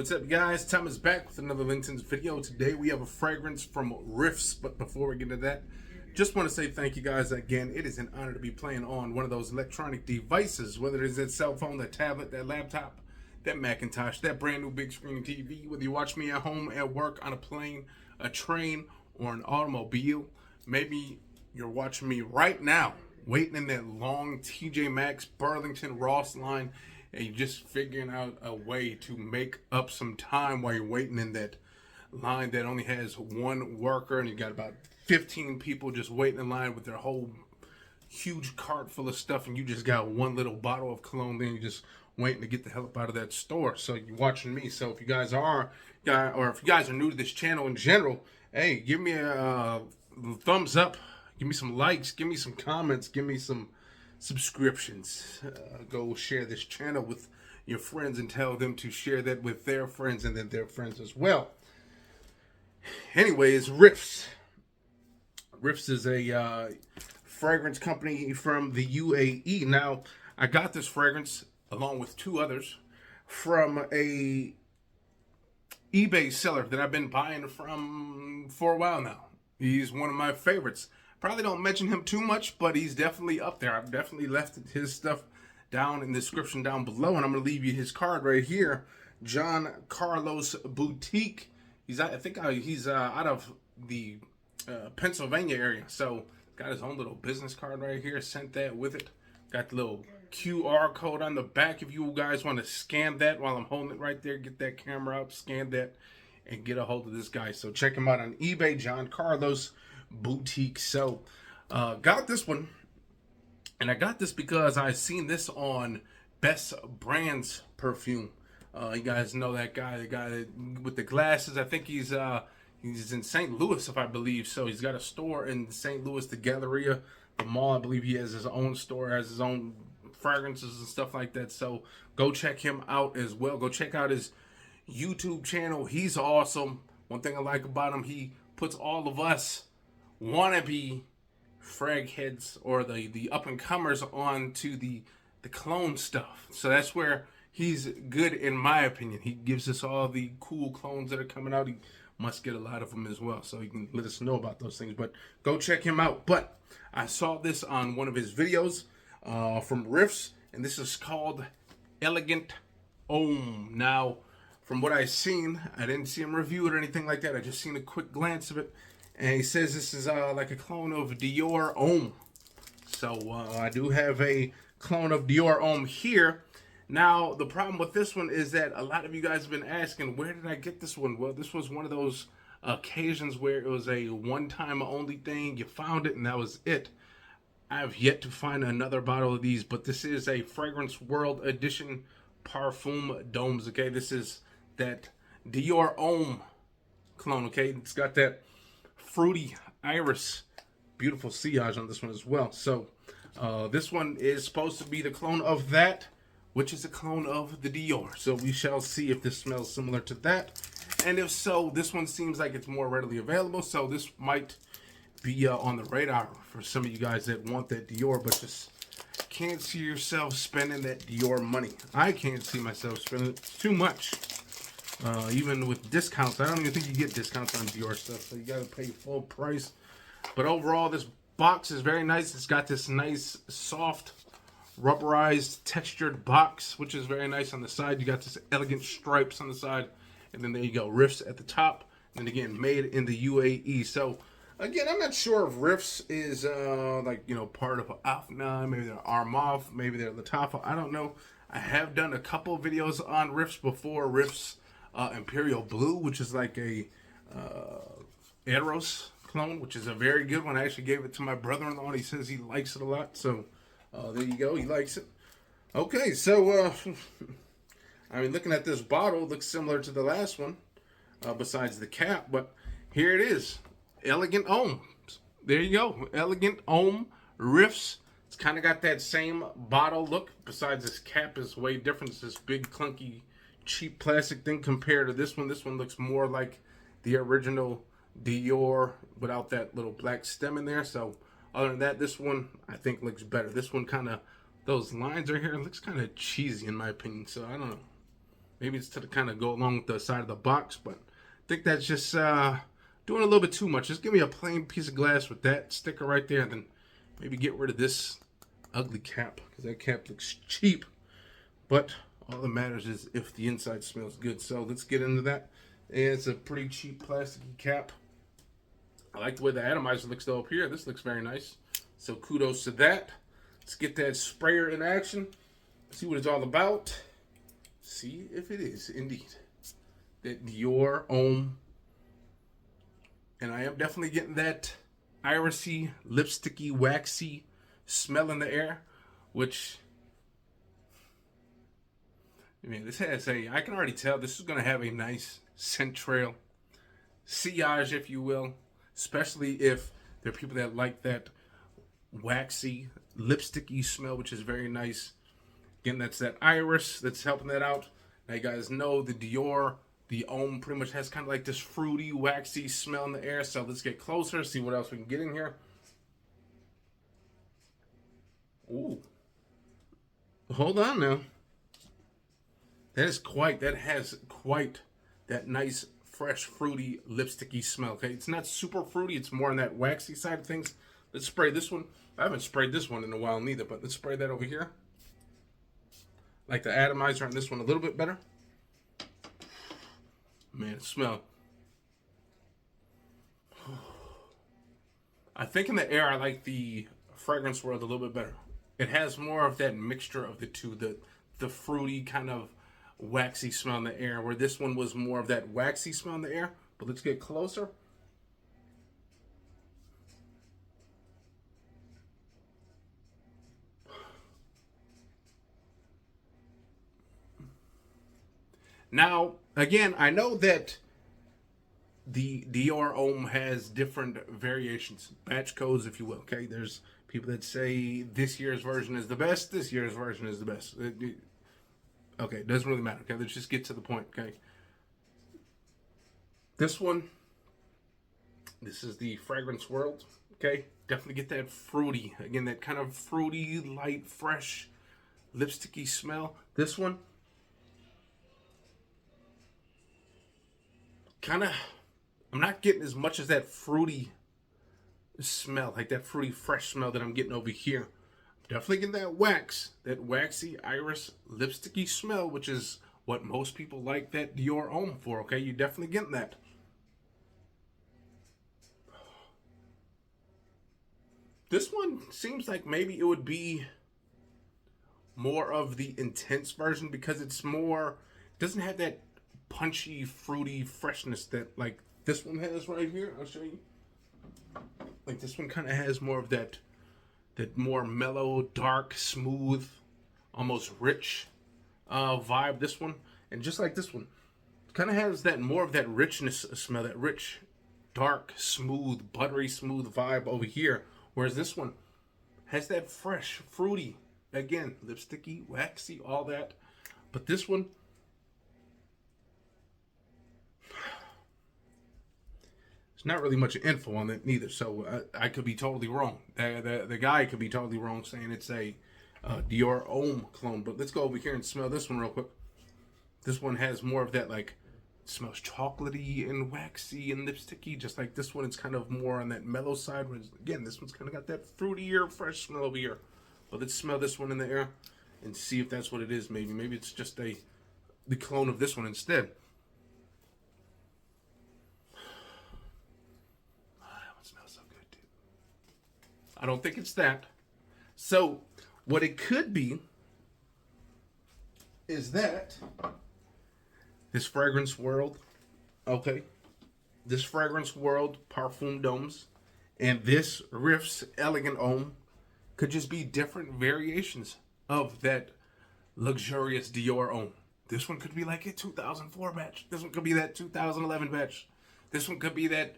What's up, guys? Tom is back with another LinScents video. Today we have a fragrance from Riiffs, but before we get into that, just want to say thank you guys again. It is an honor to be playing on one of those electronic devices, whether it is that cell phone, that tablet, that laptop, that Macintosh, that brand new big screen TV, whether you watch me at home, at work, on a plane, a train, or an automobile. Maybe you're watching me right now, waiting in that long TJ Maxx, Burlington, Ross line, and you're just figuring out a way to make up some time while you're waiting in that line that only has one worker, and you got about 15 people just waiting in line with their whole huge cart full of stuff, and you just got one little bottle of cologne, then you're just waiting to get the hell up out of that store. So you're watching me. So if you guys are, or if you guys are new to this channel in general, hey, give me a thumbs up, give me some likes, give me some comments, give me some subscriptions. Go share this channel with your friends and tell them to share that with their friends and then their friends as well. Anyways, Riiffs. Riiffs is a fragrance company from the UAE. Now, I got this fragrance along with two others from a eBay seller that I've been buying from for a while now. He's one of my favorites. Probably don't mention him too much, but he's definitely up there. I've definitely left his stuff down in the description down below, and I'm going to leave you his card right here. John Carlos Boutique. I think he's out of the Pennsylvania area, so got his own little business card right here. Sent that with it. Got the little QR code on the back if you guys want to scan that while I'm holding it right there. Get that camera up, scan that, and get a hold of this guy. So check him out on eBay, John Carlos Boutique. So got this one, and I got this because I seen this on Best Brands perfume. You guys know that guy, the guy with the glasses. I think he's in St. Louis, if I believe. So he's got a store in St. Louis, the Galleria, the mall. I believe he has his own store, has his own fragrances and stuff like that. So go check him out as well. Go check out his YouTube channel. He's awesome. One thing I like about him, he puts all of us wannabe frag heads or the up and comers onto the clone stuff. So that's where he's good, in my opinion. He gives us all the cool clones that are coming out. He must get a lot of them as well, so he can let us know about those things. But go check him out. But I saw this on one of his videos from Riiffs, and this is called Elegant Homme. Now, from what I've seen, I didn't see him review it or anything like that. I just seen a quick glance of it. And he says this is like a clone of Dior Homme. So I do have a clone of Dior Homme here. Now, the problem with this one is that a lot of you guys have been asking, where did I get this one? Well, this was one of those occasions where it was a one-time only thing. You found it and that was it. I've yet to find another bottle of these, but this is a Fragrance World Edition Parfum Domes, okay? This is that Dior Homme clone, okay? It's got that fruity iris, beautiful sillage on this one as well. So this one is supposed to be the clone of that, which is a clone of the Dior. So we shall see if this smells similar to that, and if so, this one seems like it's more readily available, so this might be on the radar for some of you guys that want that Dior but just can't see yourself spending that Dior money. I can't see myself spending it. It's too much. Even with discounts, I don't even think you get discounts on Dior stuff, so you got to pay full price. But overall, this box is very nice. It's got this nice, soft, rubberized, textured box, which is very nice on the side. You got this elegant stripes on the side, and then there you go, Riiffs at the top. And again, made in the UAE. So again, I'm not sure if Riiffs is like, you know, part of Afna. Maybe they're Armaf, maybe they're Latafa. I don't know. I have done a couple videos on Riiffs before. Riiffs Imperial Blue, which is like a Eros clone, which is a very good one. I actually gave it to my brother-in-law, and he says he likes it a lot. So there you go. He likes it. Okay, so I mean, looking at this bottle, it looks similar to the last one, besides the cap. But here it is, Elegant Homme. There you go, Elegant Homme Riiffs. It's kind of got that same bottle look. Besides, this cap is way different. It's this big, clunky, cheap plastic thing compared to this one. This one looks more like the original Dior without that little black stem in there. So other than that, this one I think looks better. This one kind of, those lines right here, looks kind of cheesy in my opinion. So I don't know. Maybe it's to kind of go along with the side of the box, but I think that's just doing a little bit too much. Just give me a plain piece of glass with that sticker right there, and then maybe get rid of this ugly cap, because that cap looks cheap. But all that matters is if the inside smells good. So let's get into that. And it's a pretty cheap plasticky cap. I like the way the atomizer looks though up here. This looks very nice. So kudos to that. Let's get that sprayer in action. See what it's all about. See if it is indeed that Dior Homme. And I am definitely getting that irisy, lipsticky, waxy smell in the air, which, I mean, this has I can already tell this is going to have a nice scent trail, sillage, if you will, especially if there are people that like that waxy, lipsticky smell, which is very nice. Again, that's that iris that's helping that out. Now, you guys know the Dior, the Homme pretty much has kind of like this fruity, waxy smell in the air. So let's get closer, see what else we can get in here. Ooh. Hold on now. That has quite that nice, fresh, fruity, lipsticky smell. Okay, it's not super fruity. It's more on that waxy side of things. Let's spray this one. I haven't sprayed this one in a while neither, but let's spray that over here. Like the atomizer on this one a little bit better. Man, it smells. I think in the air, I like the fragrance world a little bit better. It has more of that mixture of the two, the fruity kind of waxy smell in the air, where this one was more of that waxy smell in the air. But let's get closer. Now, again, I know that the Dior Homme has different variations, batch codes, if you will. Okay, there's people that say this year's version is the best, this year's version is the best. Okay, it doesn't really matter. Okay, let's just get to the point. Okay, this one, this is the fragrance world. Okay, definitely get that fruity, again, that kind of fruity, light, fresh, lipsticky smell. This one, kind of, I'm not getting as much as that fruity smell, like that fruity fresh smell that I'm getting over here. Definitely getting that wax, that waxy iris lipsticky smell, which is what most people like that Dior Homme for. Okay, you're definitely getting that. This one seems like maybe it would be more of the intense version, because it's more, doesn't have that punchy, fruity freshness that like this one has right here. I'll show you. Like this one kind of has more of that more mellow, dark, smooth, almost rich vibe. This one, and just like this one, kind of has that more of that richness smell, that rich, dark, smooth, buttery smooth vibe over here. Whereas this one has that fresh, fruity, again, lipsticky, waxy, all that. But this one, there's not really much info on it neither, so I could be totally wrong. The guy could be totally wrong saying it's a Dior Homme clone. But let's go over here and smell this one real quick. This one has more of that, like, it smells chocolatey and waxy and lipsticky, just like this one. It's kind of more on that mellow side. Whereas, again, this one's kind of got that fruitier, fresh smell over here. But let's smell this one in the air and see if that's what it is. Maybe it's just the clone of this one instead. I don't think it's that. So, what it could be is that this fragrance world, okay, this fragrance world, Parfum Domes, and this Riiffs Elegant Homme could just be different variations of that luxurious Dior Homme. This one could be like a 2004 batch. This one could be that 2011 batch. This one could be that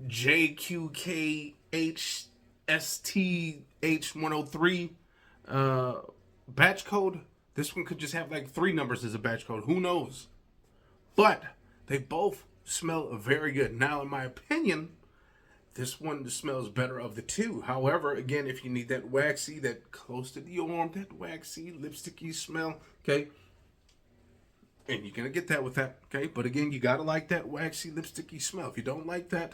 JQKH STH103 batch code. This one could just have like 3 numbers as a batch code. Who knows? But they both smell very good. Now, in my opinion, this one smells better of the two. However, again, if you need that waxy, that close to the arm, that waxy, lipsticky smell, okay, And you're going to get that with that, okay? But again, you got to like that waxy, lipsticky smell. If you don't like that,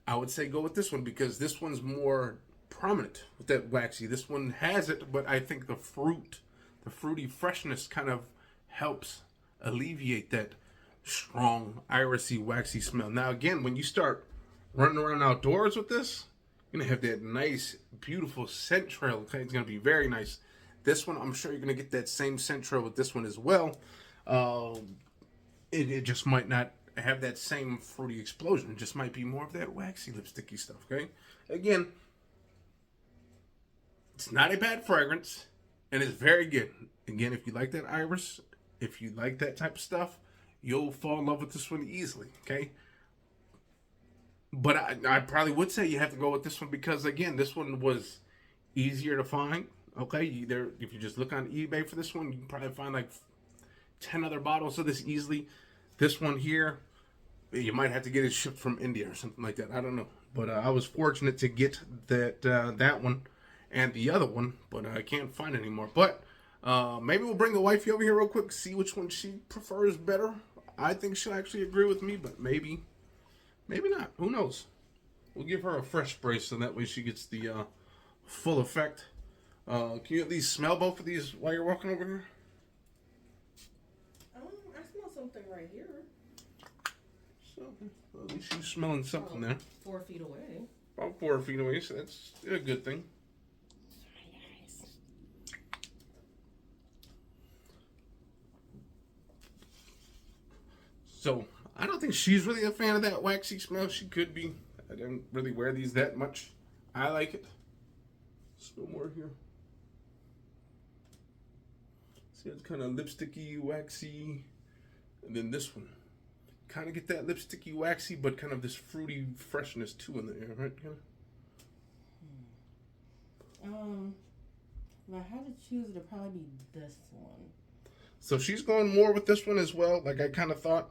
I would say go with this one because this one's more prominent with that waxy. This one has it, but I think the fruity freshness kind of helps alleviate that strong, irisy, waxy smell. Now, again, when you start running around outdoors with this, you're going to have that nice, beautiful scent trail, okay? It's going to be very nice. This one, I'm sure you're going to get that same scent trail with this one as well. It just might not have that same fruity explosion. It just might be more of that waxy lipsticky stuff, okay? Again, it's not a bad fragrance, and it's very good. Again, if you like that iris, if you like that type of stuff, you'll fall in love with this one easily, okay? But I probably would say you have to go with this one because, again, this one was easier to find, okay? If you just look on eBay for this one, you can probably find like 10 other bottles of this easily. This one here, you might have to get it shipped from India or something like that. I don't know. But I was fortunate to get that one and the other one, but I can't find it anymore. But maybe we'll bring the wifey over here real quick, see which one she prefers better. I think she'll actually agree with me, but maybe not. Who knows? We'll give her a fresh spray so that way she gets the full effect. Can you at least smell both of these while you're walking over here? I smell something right here. So, well, at least she's smelling something there. 4 feet away. About 4 feet away, so that's a good thing. So, I don't think she's really a fan of that waxy smell. She could be. I don't really wear these that much. I like it. Smell more here. See, it's kind of lipsticky, waxy. And then this one. Kind of get that lipsticky, waxy, but kind of this fruity freshness too in the air, right? If I had to choose, it'd probably be this one. So she's going more with this one as well, like I kind of thought.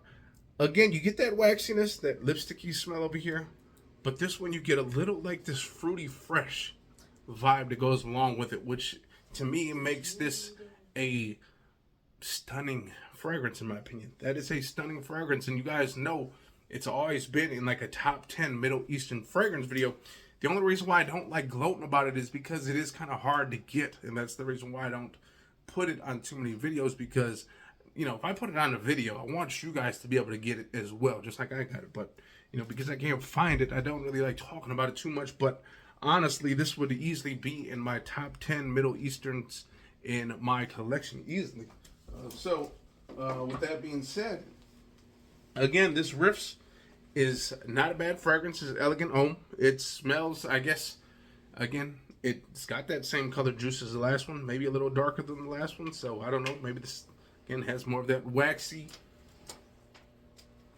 Again, you get that waxiness, that lipsticky smell over here, but this one you get a little like this fruity, fresh vibe that goes along with it, which to me makes this a stunning fragrance in my opinion. That is a stunning fragrance, and you guys know it's always been in like a top 10 Middle Eastern fragrance video. The only reason why I don't like gloating about it is because it is kind of hard to get, and that's the reason why I don't put it on too many videos, because you know, if I put it on a video, I want you guys to be able to get it as well, just like I got it. But, you know, because I can't find it, I don't really like talking about it too much. But honestly, this would easily be in my top 10 Middle Easterns in my collection, easily. With that being said, again, this Riiffs is not a bad fragrance. It's Elegant Homme. It smells, I guess, again, it's got that same color juice as the last one, maybe a little darker than the last one. So I don't know, maybe this again has more of that waxy.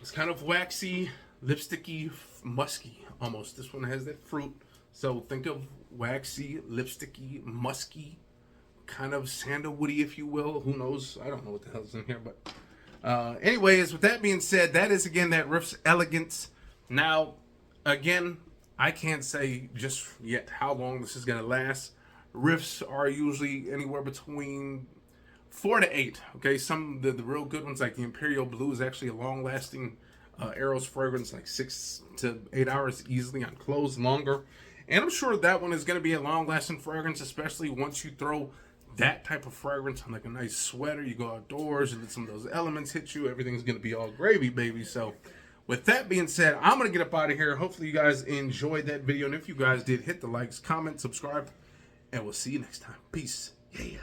It's kind of waxy, lipsticky, musky almost. This one has that fruit. So think of waxy, lipsticky, musky, kind of sandalwoody, if you will. Who knows? I don't know what the hell's in here, but anyways, with that being said, that is again that Riiffs Elegance. Now, again, I can't say just yet how long this is gonna last. Riiffs are usually anywhere between 4 to 8. Okay, some the real good ones like the Imperial Blue is actually a long-lasting Eros fragrance, like 6 to 8 hours easily on clothes, longer. And I'm sure that one is going to be a long-lasting fragrance, especially once you throw that type of fragrance on like a nice sweater. You go outdoors and let some of those elements hit you. Everything's going to be all gravy, baby. So with that being said, I'm going to get up out of here. Hopefully you guys enjoyed that video. And if you guys did, hit the likes, comment, subscribe, and we'll see you next time. Peace. Yeah.